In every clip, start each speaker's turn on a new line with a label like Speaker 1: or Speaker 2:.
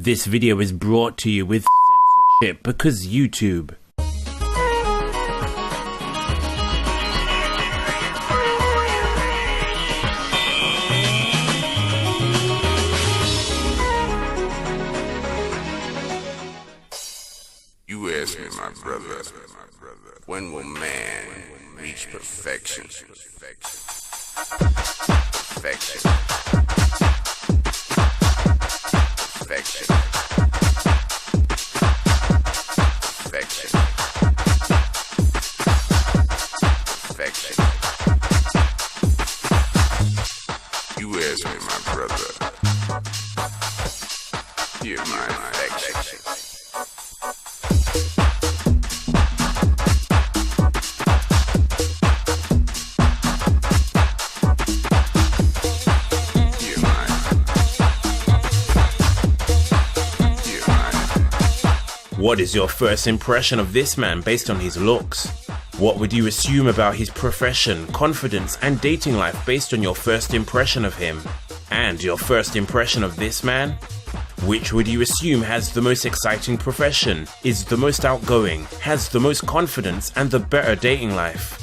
Speaker 1: This video is brought to you with censorship because YouTube.
Speaker 2: You ask me, my brother, when will man reach perfection? Perfection. Perfection. Perfection. Perfection. You ask me, my brother, hear my affection.
Speaker 1: What is your first impression of this man based on his looks? What would you assume about his profession, confidence, and dating life based on your first impression of him? And your first impression of this man? Which would you assume has the most exciting profession, is the most outgoing, has the most confidence, and the better dating life?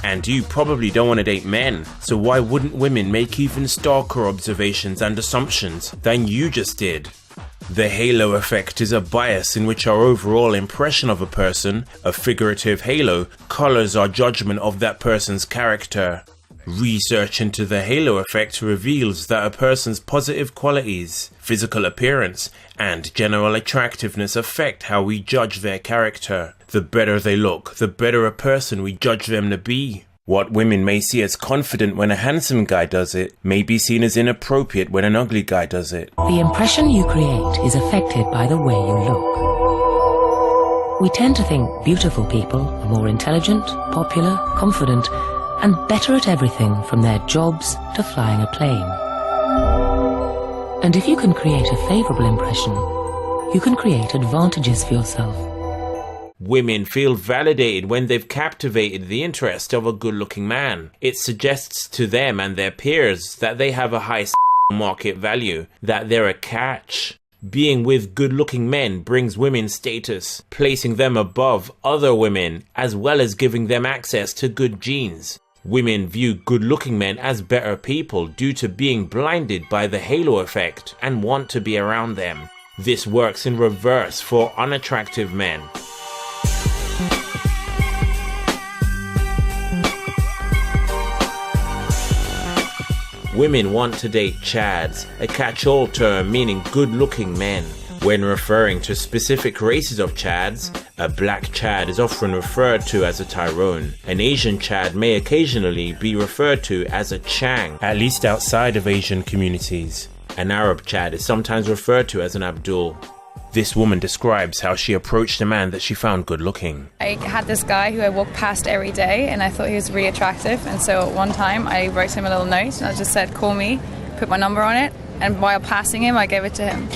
Speaker 1: And you probably don't want to date men, so why wouldn't women make even starker observations and assumptions than you just did? The halo effect is a bias in which our overall impression of a person, a figurative halo, colors our judgment of that person's character. Research into the halo effect reveals that a person's positive qualities, physical appearance, and general attractiveness affect how we judge their character. The better they look, the better a person we judge them to be. What women may see as confident when a handsome guy does it may be seen as inappropriate when an ugly guy does it.
Speaker 3: The impression you create is affected by the way you look. We tend to think beautiful people are more intelligent, popular, confident, and better at everything from their jobs to flying a plane. And if you can create a favorable impression, you can create advantages for yourself.
Speaker 1: Women feel validated when they've captivated the interest of a good-looking man. It suggests to them and their peers that they have a high market value, that they're a catch. Being with good-looking men brings women status, placing them above other women, as well as giving them access to good genes. Women view good-looking men as better people due to being blinded by the halo effect and want to be around them. This works in reverse for unattractive men. Women want to date chads, a catch-all term meaning good-looking men. When referring to specific races of chads, a black chad is often referred to as a Tyrone. An Asian chad may occasionally be referred to as a Chang, at least outside of Asian communities. An Arab chad is sometimes referred to as an Abdul. This woman describes how she approached a man that she found good looking.
Speaker 4: I had this guy who I walked past every day and I thought he was really attractive, and so at one time I wrote him a little note and I just said, call me, put my number on it, and while passing him I gave it to him.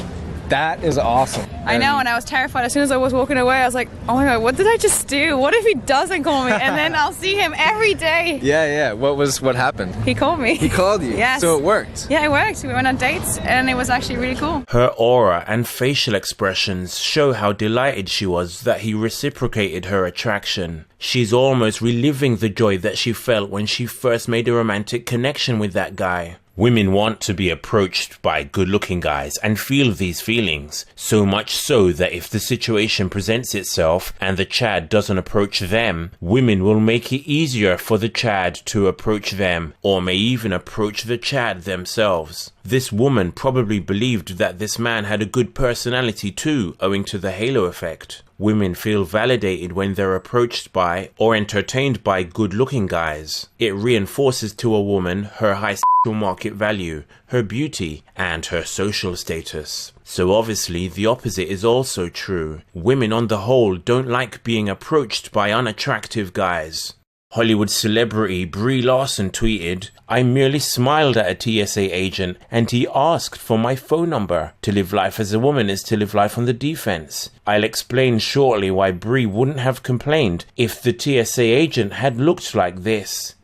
Speaker 5: That is awesome.
Speaker 4: I know, and I was terrified. As soon as I was walking away, I was like, oh my god, what did I just do? What if he doesn't call me? And then I'll see him every day.
Speaker 5: Yeah. What happened?
Speaker 4: He called me.
Speaker 5: He called you?
Speaker 4: Yes.
Speaker 5: So it worked?
Speaker 4: Yeah, it worked. We went on dates and it was actually really cool.
Speaker 1: Her aura and facial expressions show how delighted she was that he reciprocated her attraction. She's almost reliving the joy that she felt when she first made a romantic connection with that guy. Women want to be approached by good-looking guys and feel these feelings, so much so that if the situation presents itself and the chad doesn't approach them, women will make it easier for the chad to approach them, or may even approach the chad themselves. This woman probably believed that this man had a good personality too, owing to the halo effect. Women feel validated when they're approached by or entertained by good-looking guys. It reinforces to a woman her high market value, her beauty, and her social status. So obviously the opposite is also true. Women on the whole don't like being approached by unattractive guys. Hollywood celebrity Brie Larson tweeted, "I merely smiled at a TSA agent and he asked for my phone number. To live life as a woman is to live life on the defense. I'll explain shortly why Brie wouldn't have complained if the TSA agent had looked like this."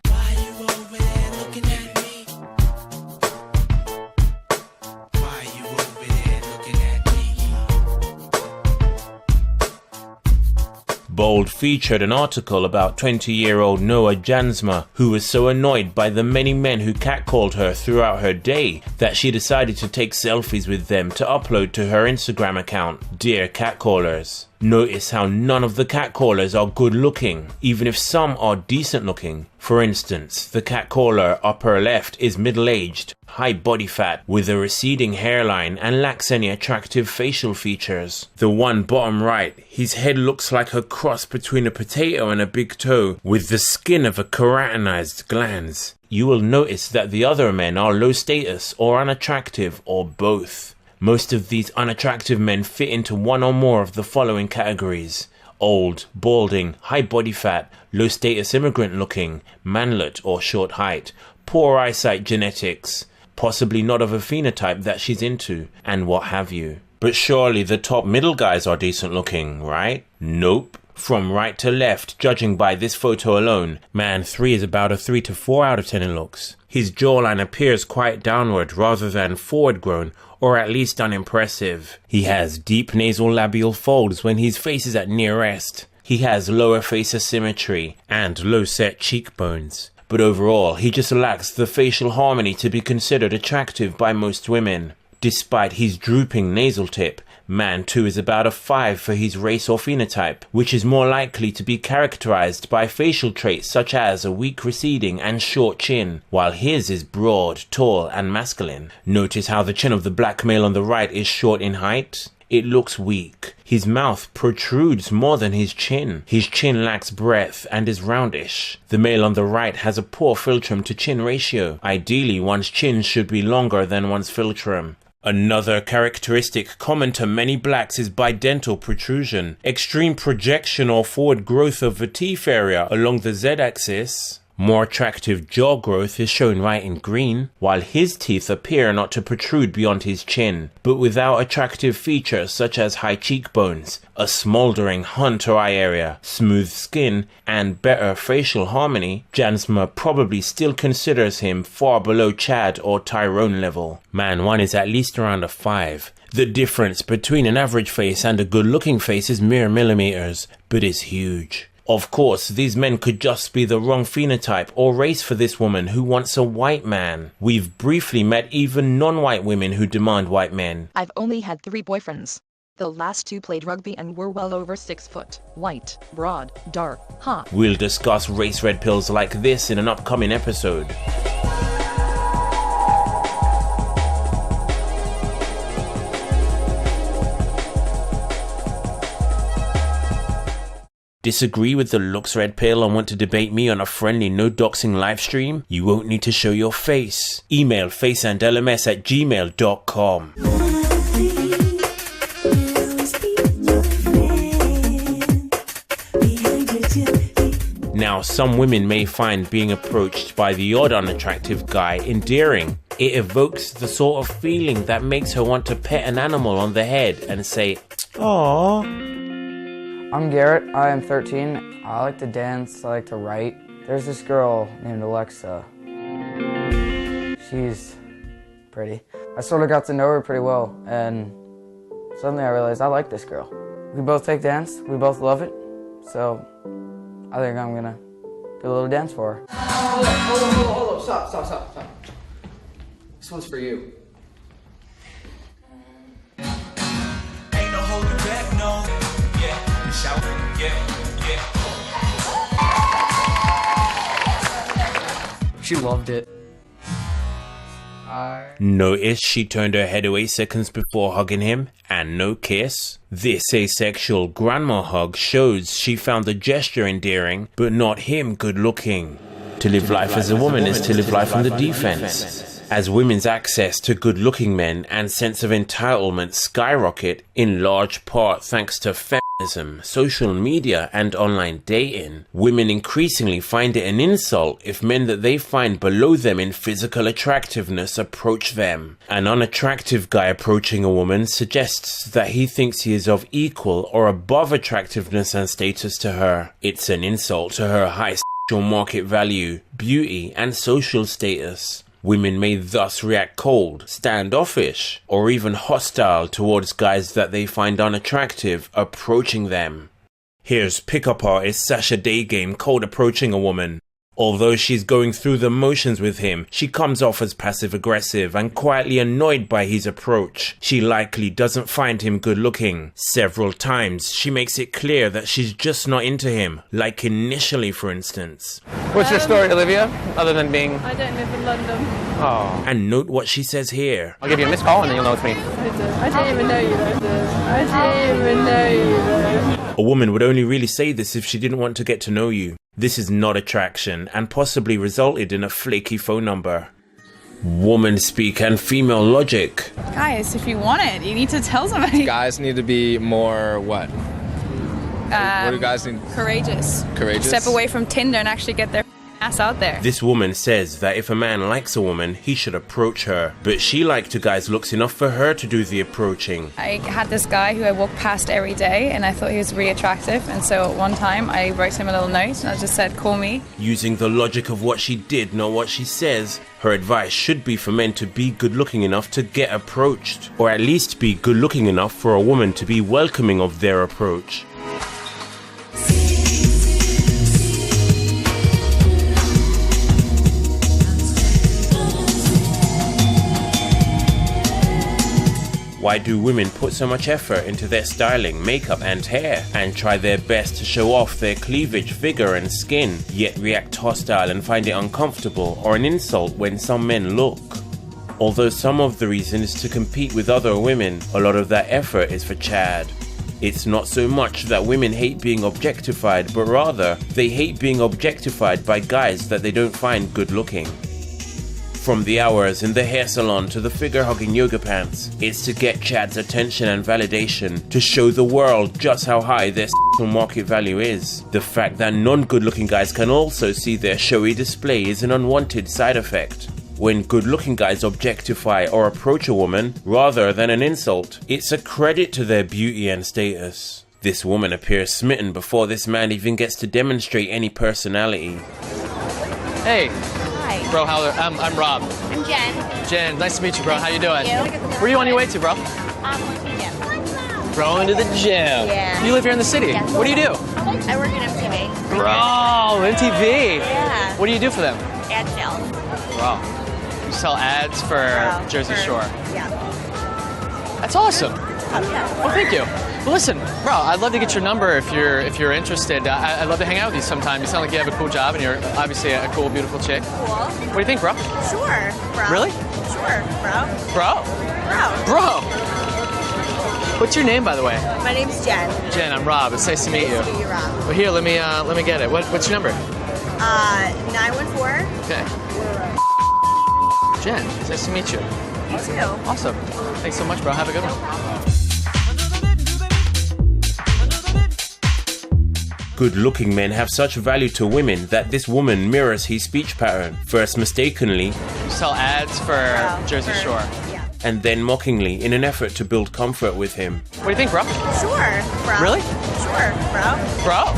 Speaker 1: Bold featured an article about 20-year-old Noah Jansma, who was so annoyed by the many men who catcalled her throughout her day that she decided to take selfies with them to upload to her Instagram account. Dear catcallers. Notice how none of the catcallers are good looking, even if some are decent looking. For instance, the catcaller upper left is middle-aged, high body fat, with a receding hairline and lacks any attractive facial features. The one bottom right, his head looks like a cross between a potato and a big toe, with the skin of a keratinized glans. You will notice that the other men are low status or unattractive or both. Most of these unattractive men fit into one or more of the following categories: old, balding, high body fat, low status immigrant looking, manlet or short height, poor eyesight genetics, possibly not of a phenotype that she's into, and what have you. But surely the top middle guys are decent looking, right? Nope. From right to left, judging by this photo alone, man 3 is about a 3 to 4 out of 10 in looks. His jawline appears quite downward rather than forward grown, or at least unimpressive. He has deep nasal labial folds when his face is at near rest. He has lower face asymmetry and low set cheekbones. But overall, he just lacks the facial harmony to be considered attractive by most women. Despite his drooping nasal tip, man 2 is about a 5 for his race or phenotype, which is more likely to be characterized by facial traits such as a weak receding and short chin, while his is broad, tall and masculine. Notice how the chin of the black male on the right is short in height? It looks weak. His mouth protrudes more than his chin. His chin lacks breadth and is roundish. The male on the right has a poor philtrum to chin ratio. Ideally, one's chin should be longer than one's philtrum. Another characteristic common to many blacks is bidental protrusion, extreme projection or forward growth of the teeth area along the z-axis. More attractive jaw growth is shown right in green, while his teeth appear not to protrude beyond his chin, but without attractive features such as high cheekbones, a smoldering hunter eye area, smooth skin, and better facial harmony, Jansma probably still considers him far below Chad or Tyrone level. Man 1 is at least around a 5. The difference between an average face and a good-looking face is mere millimeters, but is huge. Of course, these men could just be the wrong phenotype or race for this woman who wants a white man. We've briefly met even non-white women who demand white men.
Speaker 6: I've only had 3 boyfriends. The last 2 played rugby and were well over 6 foot. White, broad, dark, hot.
Speaker 1: We'll discuss race red pills like this in an upcoming episode. Disagree with the looks red pill and want to debate me on a friendly no doxing live stream? You won't need to show your face. Email faceandlms@gmail.com. Now, some women may find being approached by the odd unattractive guy endearing. It evokes the sort of feeling that makes her want to pet an animal on the head and say, "Aww."
Speaker 7: I'm Garrett, I am 13. I like to dance, I like to write. There's this girl named Alexa. She's pretty. I sort of got to know her pretty well, and suddenly I realized I like this girl. We both take dance, we both love it, so I think I'm gonna do a little dance for her.
Speaker 8: Hold up, stop. This one's for you. Ain't no holding back, no. She loved it.
Speaker 1: Notice she turned her head away seconds before hugging him, and no kiss. This asexual grandma hug shows she found the gesture endearing, but not him good looking. To live life as a woman is to live life on the defense. As women's access to good-looking men and sense of entitlement skyrocket, in large part thanks to feminism, social media, and online dating, women increasingly find it an insult if men that they find below them in physical attractiveness approach them. An unattractive guy approaching a woman suggests that he thinks he is of equal or above attractiveness and status to her. It's an insult to her high sexual market value, beauty, and social status. Women may thus react cold, standoffish, or even hostile towards guys that they find unattractive approaching them. Here's pickup artist Sasha Daygame cold approaching a woman. Although she's going through the motions with him, she comes off as passive-aggressive and quietly annoyed by his approach. She likely doesn't find him good looking. Several times, she makes it clear that she's just not into him, like initially for instance.
Speaker 5: What's your story, Olivia? Other than being...
Speaker 4: I don't live in London.
Speaker 5: Oh.
Speaker 1: And note what she says here.
Speaker 5: I'll give you a missed call and then you'll know it's me.
Speaker 4: I don't even know you though. I don't even know you though.
Speaker 1: A woman would only really say this if she didn't want to get to know you. This is not attraction and possibly resulted in a flaky phone number. Woman speak and female logic.
Speaker 4: Guys, if you want it, you need to tell somebody.
Speaker 5: Guys need to be more what? What do guys need?
Speaker 4: Courageous.
Speaker 5: Courageous?
Speaker 4: Step away from Tinder and actually get their ass out there.
Speaker 1: This woman says that if a man likes a woman, he should approach her. But she liked a guy's looks enough for her to do the approaching.
Speaker 4: I had this guy who I walked past every day and I thought he was really attractive, and so one time I wrote him a little note and I just said, call me.
Speaker 1: Using the logic of what she did, not what she says, her advice should be for men to be good looking enough to get approached, or at least be good looking enough for a woman to be welcoming of their approach. Why do women put so much effort into their styling, makeup and hair, and try their best to show off their cleavage, figure and skin, yet react hostile and find it uncomfortable or an insult when some men look? Although some of the reason is to compete with other women, a lot of that effort is for Chad. It's not so much that women hate being objectified, but rather they hate being objectified by guys that they don't find good looking. From the hours in the hair salon to the figure-hugging yoga pants, it's to get Chad's attention and validation, to show the world just how high their market value is. The fact that non-good-looking guys can also see their showy display is an unwanted side effect. When good-looking guys objectify or approach a woman, rather than an insult, it's a credit to their beauty and status. This woman appears smitten before this man even gets to demonstrate any personality.
Speaker 5: Hey.
Speaker 9: Hi.
Speaker 5: Bro, I'm Rob.
Speaker 9: I'm Jen.
Speaker 5: Jen, nice to meet you, bro. How you doing?
Speaker 9: Thank you.
Speaker 5: Where are you on your way to, bro?
Speaker 9: Going to the gym.
Speaker 5: Going to the gym.
Speaker 9: Yeah.
Speaker 5: You live here in the city.
Speaker 9: Yes.
Speaker 5: What do you do?
Speaker 9: I work at MTV.
Speaker 5: Bro, MTV.
Speaker 9: Yeah.
Speaker 5: What do you do for them?
Speaker 9: Ad sales.
Speaker 5: Wow. You sell ads for Jersey Shore.
Speaker 9: Yeah.
Speaker 5: That's awesome.
Speaker 9: Yeah.
Speaker 5: Well, thank you. Well, listen, bro, I'd love to get your number if you're interested. I'd love to hang out with you sometime. You sound like you have a cool job and you're obviously a cool, beautiful chick.
Speaker 9: Cool.
Speaker 5: What do you think, bro?
Speaker 9: Sure, bro.
Speaker 5: Really?
Speaker 9: Sure, bro.
Speaker 5: Bro?
Speaker 9: Bro.
Speaker 5: Bro! What's your name, by the way?
Speaker 9: My name's Jen.
Speaker 5: Jen, I'm Rob. It's nice to meet you.
Speaker 9: Nice to meet you, Rob.
Speaker 5: Well, here, let me get it. What's your number?
Speaker 9: 914.
Speaker 5: Okay. Jen, it's nice to meet you.
Speaker 9: You too.
Speaker 5: Awesome. Thanks so much, bro. Have a good one.
Speaker 1: Good-looking men have such value to women that this woman mirrors his speech pattern, first mistakenly,
Speaker 5: You sell ads for Jersey Shore.
Speaker 9: Yeah.
Speaker 1: and then mockingly in an effort to build comfort with him.
Speaker 5: What do you think, bro?
Speaker 9: Sure, bro.
Speaker 5: Really?
Speaker 9: Sure, bro.
Speaker 5: Bro?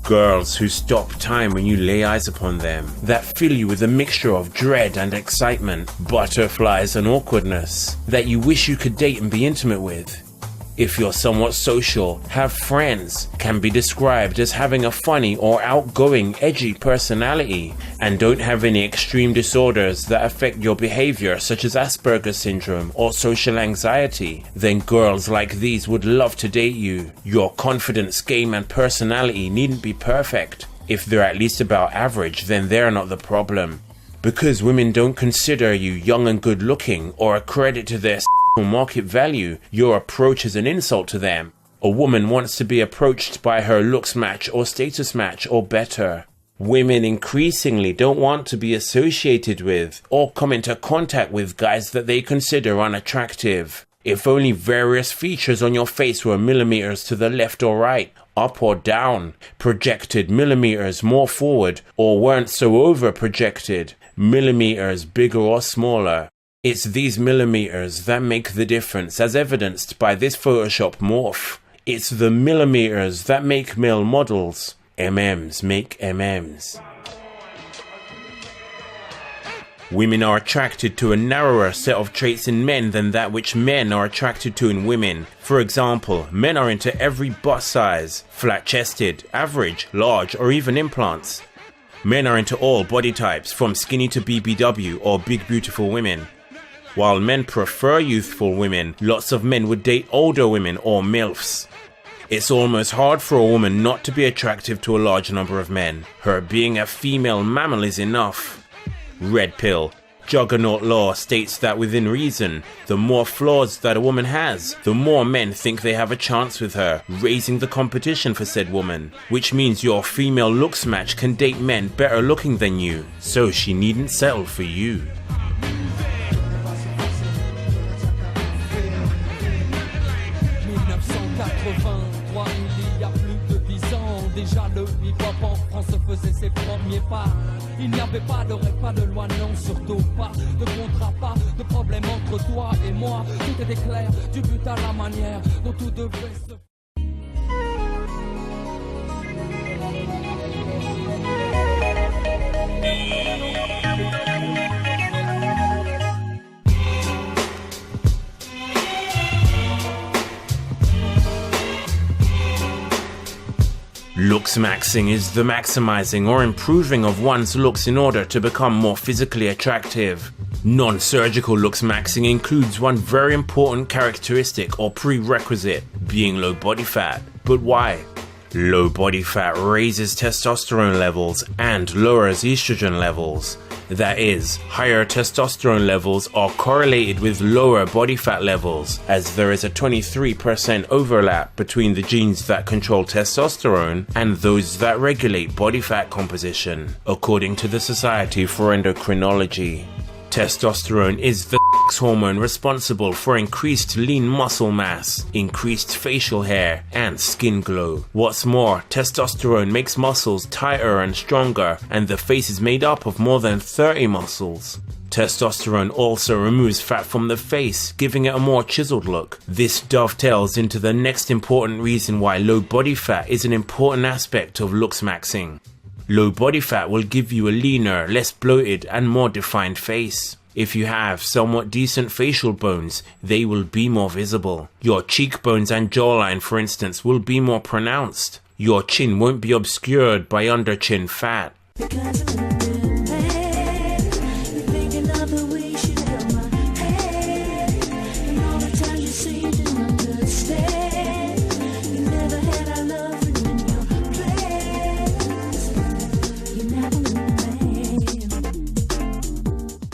Speaker 1: Girls who stop time when you lay eyes upon them, that fill you with a mixture of dread and excitement, butterflies and awkwardness, that you wish you could date and be intimate with. If you're somewhat social, have friends, can be described as having a funny or outgoing, edgy personality, and don't have any extreme disorders that affect your behavior such as Asperger's syndrome or social anxiety, then girls like these would love to date you. Your confidence, game and personality needn't be perfect. If they're at least about average, then they're not the problem. Because women don't consider you young and good looking or a credit to their market value, your approach is an insult to them. A woman wants to be approached by her looks match or status match or better. Women increasingly don't want to be associated with or come into contact with guys that they consider unattractive. If only various features on your face were millimeters to the left or right, up or down, projected millimeters more forward, or weren't so over projected, millimeters bigger or smaller. It's these millimeters that make the difference, as evidenced by this Photoshop morph. It's the millimeters that make male models. MMs make MMs. Women are attracted to a narrower set of traits in men than that which men are attracted to in women. For example, men are into every bust size, flat-chested, average, large, or even implants. Men are into all body types, from skinny to BBW or big beautiful women. While men prefer youthful women, lots of men would date older women or MILFs. It's almost hard for a woman not to be attractive to a large number of men. Her being a female mammal is enough. Red pill. Juggernaut law states that within reason, the more flaws that a woman has, the more men think they have a chance with her, raising the competition for said woman. Which means your female looks match can date men better looking than you, so she needn't settle for you.
Speaker 10: Déjà le hip-hop en France faisait ses premiers pas. Il n'y avait pas de règles, pas de loi, non, surtout pas de contrat, pas de problème entre toi et moi. Tout était clair, du but à la manière dont tout devait se...
Speaker 1: Looks maxing is the maximizing or improving of one's looks in order to become more physically attractive. Non-surgical looks maxing includes one very important characteristic or prerequisite, being low body fat. But why? Low body fat raises testosterone levels and lowers estrogen levels. That is, higher testosterone levels are correlated with lower body fat levels, as there is a 23% overlap between the genes that control testosterone and those that regulate body fat composition, according to the Society for Endocrinology. Testosterone is the hormone responsible for increased lean muscle mass, increased facial hair, and skin glow. What's more, testosterone makes muscles tighter and stronger, and the face is made up of more than 30 muscles. Testosterone also removes fat from the face, giving it a more chiseled look. This dovetails into the next important reason why low body fat is an important aspect of looks maxing. Low body fat will give you a leaner, less bloated, and more defined face. If you have somewhat decent facial bones, they will be more visible. Your cheekbones and jawline, for instance, will be more pronounced. Your chin won't be obscured by under-chin fat.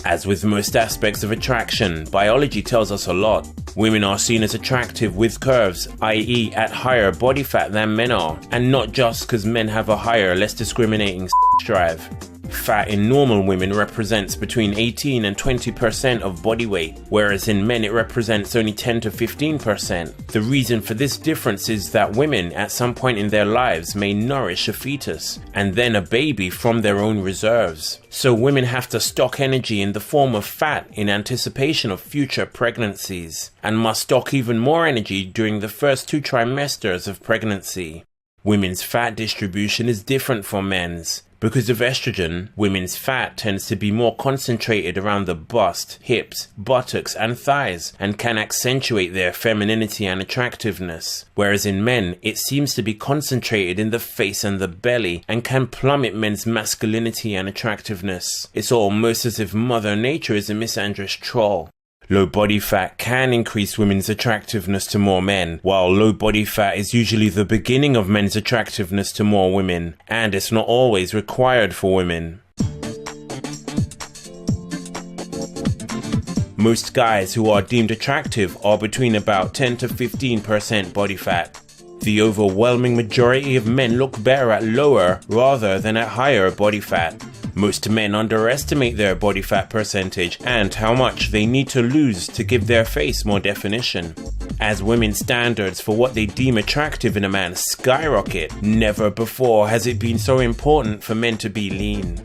Speaker 1: As with most aspects of attraction, biology tells us a lot. Women are seen as attractive with curves, i.e. at higher body fat than men are, and not just because men have a higher, less discriminating drive. Fat in normal women represents between 18 and 20% of body weight, whereas in men it represents only 10 to 15%. The reason for this difference is that women at some point in their lives may nourish a fetus, and then a baby from their own reserves. So women have to stock energy in the form of fat in anticipation of future pregnancies, and must stock even more energy during the first 2 trimesters of pregnancy. Women's fat distribution is different from men's. Because of estrogen, women's fat tends to be more concentrated around the bust, hips, buttocks, and thighs, and can accentuate their femininity and attractiveness. Whereas in men, it seems to be concentrated in the face and the belly, and can plummet men's masculinity and attractiveness. It's almost as if Mother Nature is a misandrous troll. Low body fat can increase women's attractiveness to more men, while low body fat is usually the beginning of men's attractiveness to more women, and it's not always required for women. Most guys who are deemed attractive are between about 10 to 15% body fat. The overwhelming majority of men look better at lower rather than at higher body fat. Most men underestimate their body fat percentage and how much they need to lose to give their face more definition. As women's standards for what they deem attractive in a man skyrocket, never before has it been so important for men to be lean.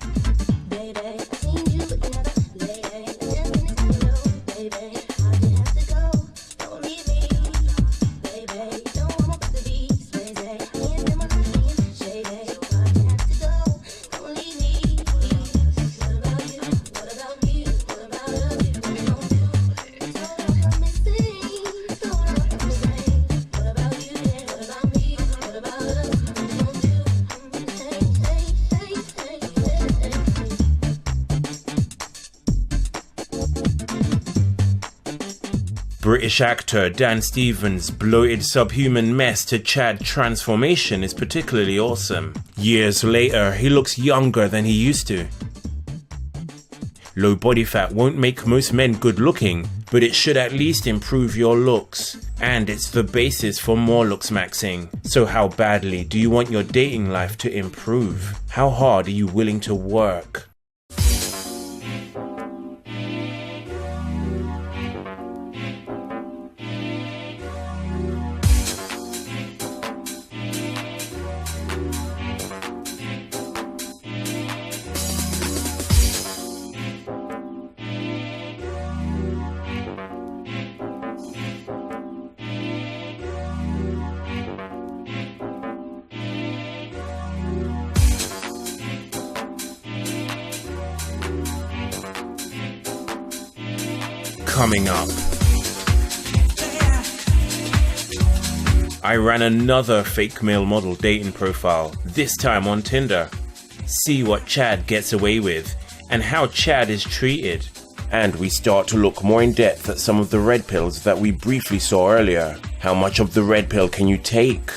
Speaker 1: British actor Dan Stevens' bloated subhuman mess to Chad transformation is particularly awesome. Years later, he looks younger than he used to. Low body fat won't make most men good looking, but it should at least improve your looks. And it's the basis for more looks maxing. So how badly do you want your dating life to improve? How hard are you willing to work? Coming up, I ran another fake male model dating profile, this time on Tinder. See what Chad gets away with and how Chad is treated. And we start to look more in depth at some of the red pills that we briefly saw earlier. How much of the red pill can you take?